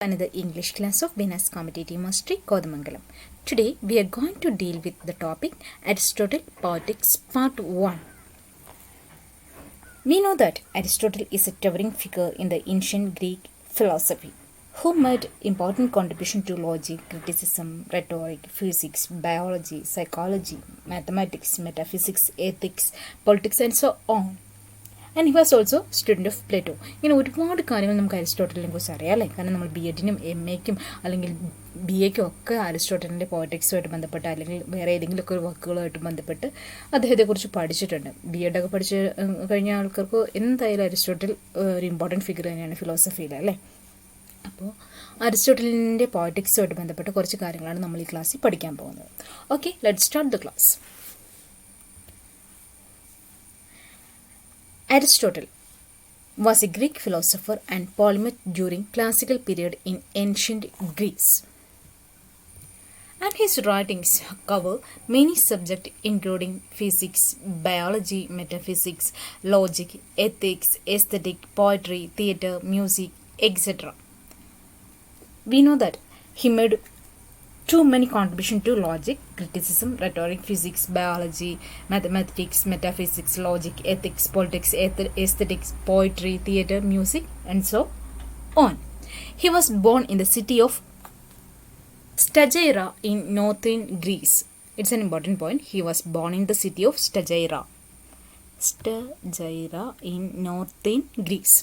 Another English class of Venus Competitive Mastery, Kodamangalam. Today we are going to deal with the topic Aristotle Poetics Part 1. We know that Aristotle is a towering figure in the ancient Greek philosophy who made important contribution to logic, criticism, rhetoric, physics, biology, psychology, mathematics, metaphysics, ethics, politics and so on. And he was also student of Plato. ഇങ്ങനെ ഒരുപാട് കാര്യങ്ങൾ നമുക്ക് അരിസ്റ്റോട്ടലിനെ കുറിച്ച് അറിയാം അല്ലേ? കാരണം നമ്മൾ BEdനും MAക്കും അല്ലെങ്കിൽ BAക്കും ഒക്കെ അരിസ്റ്റോട്ടലിൻ്റെ പോയറ്റിക്സുമായിട്ട് ബന്ധപ്പെട്ട് അല്ലെങ്കിൽ വേറെ ഏതെങ്കിലുമൊക്കെ ഒരു വർക്കുകളുമായിട്ട് ബന്ധപ്പെട്ട് അദ്ദേഹത്തെക്കുറിച്ച് പഠിച്ചിട്ടുണ്ട്. BEd ഒക്കെ പഠിച്ച് കഴിഞ്ഞ ആൾക്കാർക്ക് എന്തായാലും അരിസ്റ്റോട്ടൽ ഒരു ഇമ്പോർട്ടൻറ്റ് ഫിഗർ തന്നെയാണ് ഫിലോസഫിയിൽ അല്ലേ? അപ്പോൾ അരിസ്റ്റോട്ടലിൻ്റെ പോയറ്റിക്സുമായിട്ട് ബന്ധപ്പെട്ട കുറച്ച് കാര്യങ്ങളാണ് നമ്മൾ ഈ ക്ലാസ്സിൽ പഠിക്കാൻ പോകുന്നത്. Okay, let's start the class. Aristotle was a Greek philosopher and polymath during classical period in ancient Greece. And his writings cover many subjects including physics, biology, metaphysics, logic, ethics, aesthetic, poetry, theatre, music, etc. We know that he made too many contributions to logic, criticism, rhetoric, physics, biology, mathematics, metaphysics, logic, ethics, politics, aesthetics, poetry, theatre, music, and so on. He was born in the city of Stagira in northern Greece. It's an important point. He was born in the city of Stagira. Stagira in northern Greece.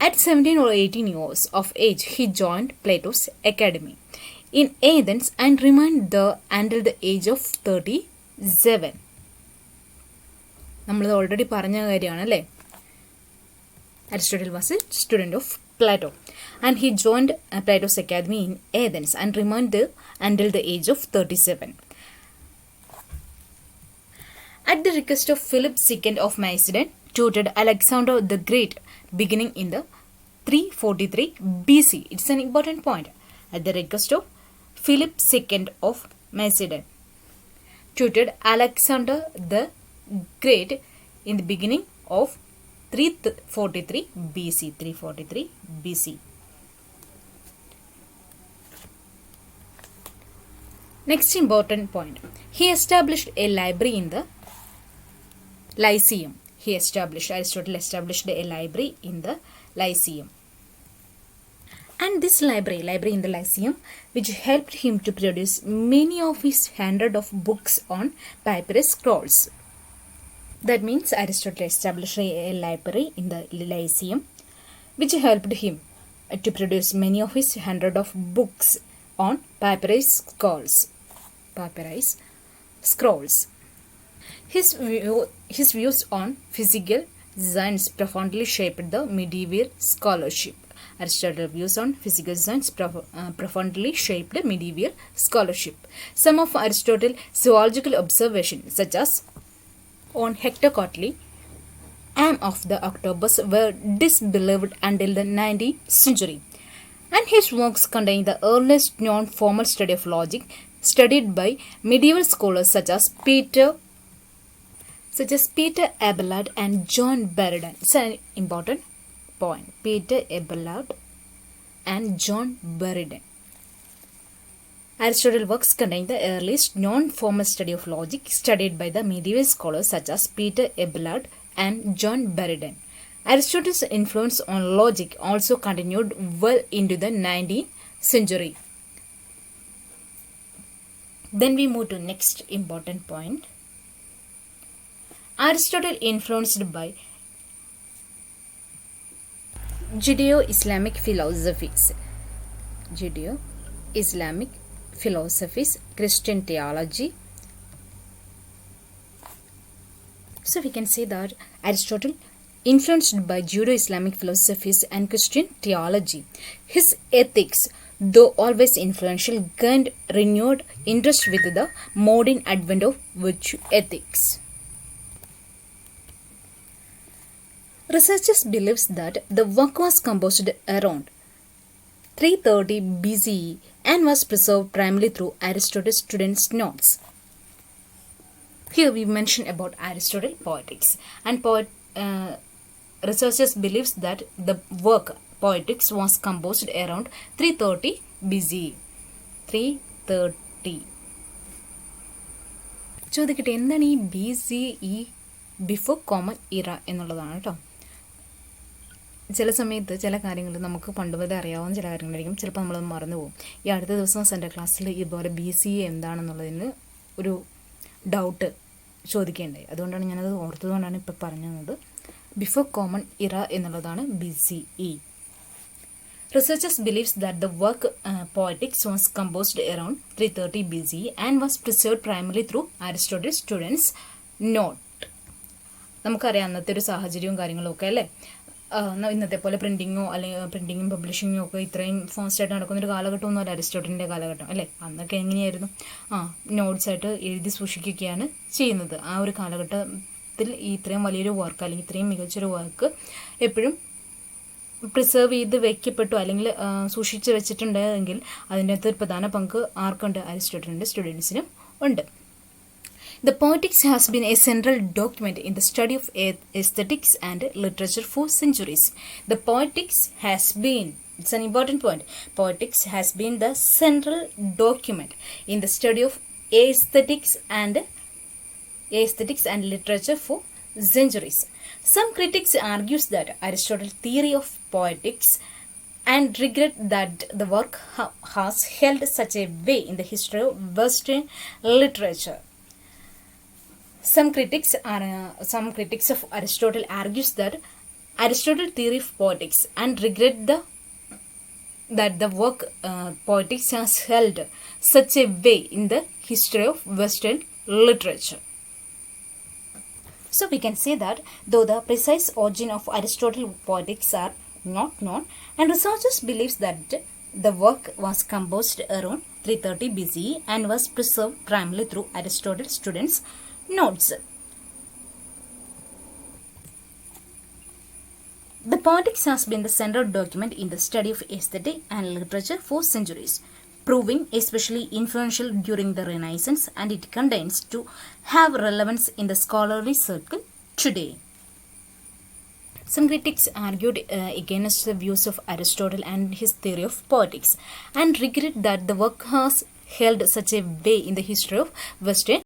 At 17 or 18 years of age, he joined Plato's academy in Athens and remained there until the age of 37. നമ്മൾ already പറഞ്ഞ കാര്യമാണ് അല്ലേ? Aristotle was a student of Plato and he joined Plato's academy in Athens and remained there until the age of 37. At the request of Philip II of Macedon, tutored Alexander the Great beginning in the 343 BC. It's an important point. At the request of Philip II of Macedon, tutored Alexander the Great in the beginning of 343 BC. 343 BC. Next important point. He established a library in the Lyceum. Aristotle established a library in the Lyceum. And this library in the Lyceum, which helped him to produce many of his hundred of books on papyrus scrolls. That means Aristotle established a library in the Lyceum, which helped him to produce many of his hundred of books on papyrus scrolls. His views on physical science profoundly shaped the medieval scholarship. Aristotle's views on physical science profoundly shaped medieval scholarship. Some of Aristotle's zoological observations, such as on Hectocotyle and of the octopus, were disbelieved until the 19th century. And his works contain the earliest known formal study of logic, studied by medieval scholars such as Peter Abelard and John Buridan. It's an important point. Peter Abelard and John Buridan. Aristotle's works contain the earliest known formal study of logic, studied by the medieval scholars such as Peter Abelard and John Buridan. Aristotle's influence on logic also continued well into the 19th century. Then we move to next important point. Aristotle influenced by Judeo-Islamic philosophies, Christian theology. So we can say that Aristotle influenced by Judeo-Islamic philosophies and Christian theology. His ethics, though always influential, gained renewed interest with the modern advent of virtue ethics. Researchers believe that the work was composed around 330 BCE and was preserved primarily through Aristotle's students' notes. Here we mention about Aristotle Poetics, and researchers believe that the work Poetics was composed around 330 BC. 330. ചോദിക്കട്ടെ, എന്താണ് ഈ BCE, before common ഇറ എന്നുള്ളതാണ് കേട്ടോ. ചില സമയത്ത് ചില കാര്യങ്ങൾ നമുക്ക് പണ്ട് മുതലേ അറിയാവുന്ന ചില കാര്യങ്ങളായിരിക്കും, ചിലപ്പോൾ നമ്മളത് മറന്നു പോകും. ഈ അടുത്ത ദിവസം സെൻട്രൽ ക്ലാസ്സിൽ ഇതുപോലെ BCE എന്താണെന്നുള്ളതിന് ഒരു ഡൗട്ട് ചോദിക്കേണ്ടായി. അതുകൊണ്ടാണ് ഞാനത് ഓർത്തതുകൊണ്ടാണ് ഇപ്പോൾ പറഞ്ഞത്. ബിഫോർ കോമൺ ഇറ എന്നുള്ളതാണ് BCE. Researchers believes that the work Poetics was composed around 330 BCE and was preserved primarily through Aristotle's students' note. നമുക്കറിയാം അന്നത്തെ ഒരു സാഹചര്യവും കാര്യങ്ങളും ഒക്കെ അല്ലേ. ഇന്നത്തെ പോലെ പ്രിൻറ്റിങ്ങോ അല്ലെങ്കിൽ പ്രിൻറ്റിങ്ങും പബ്ലിഷിങ്ങോ ഒക്കെ ഇത്രയും ഫാസ്റ്റായിട്ട് നടക്കുന്നൊരു കാലഘട്ടമൊന്നും അല്ല അരിസ്റ്റോട്ടലിൻ്റെ കാലഘട്ടം അല്ലേ. അന്നൊക്കെ എങ്ങനെയായിരുന്നു, നോട്ട്സായിട്ട് എഴുതി സൂക്ഷിക്കുകയാണ് ചെയ്യുന്നത്. ആ ഒരു കാലഘട്ടത്തിൽ ഇത്രയും വലിയൊരു വർക്ക് അല്ലെങ്കിൽ ഇത്രയും മികച്ചൊരു വർക്ക് എപ്പോഴും പ്രിസർവ് ചെയ്ത് വെക്കപ്പെട്ടു അല്ലെങ്കിൽ സൂക്ഷിച്ച് വെച്ചിട്ടുണ്ടെങ്കിൽ അതിൻ്റെ അകത്ത് ഒരു പ്രധാന പങ്ക് ആർക്കുണ്ട്, അരിസ്റ്റോട്ടലിൻ്റെ സ്റ്റുഡൻസിനും ഉണ്ട്. The Poetics has been a central document in the study of aesthetics and literature for centuries. The Poetics has been, it's an important point, Poetics has been the central document in the study of aesthetics and literature for centuries. Some critics argues that Aristotle's theory of poetics and regret that the work has held such a way in the history of Western literature. Some critics of Aristotle argues that Aristotle's theory of poetics and regret that the work poetics has held such a way in the history of Western literature. So we can say that though the precise origin of Aristotle's poetics are not known, and researchers believes that the work was composed around 330 BCE and was preserved primarily through Aristotle's students' notes. The Poetics has been the central document in the study of aesthetic and literature for centuries, proving especially influential during the Renaissance, and it continues to have relevance in the scholarly circle today. Some critics argued against the views of Aristotle and his theory of poetics and regret that the work has held such a way in the history of Western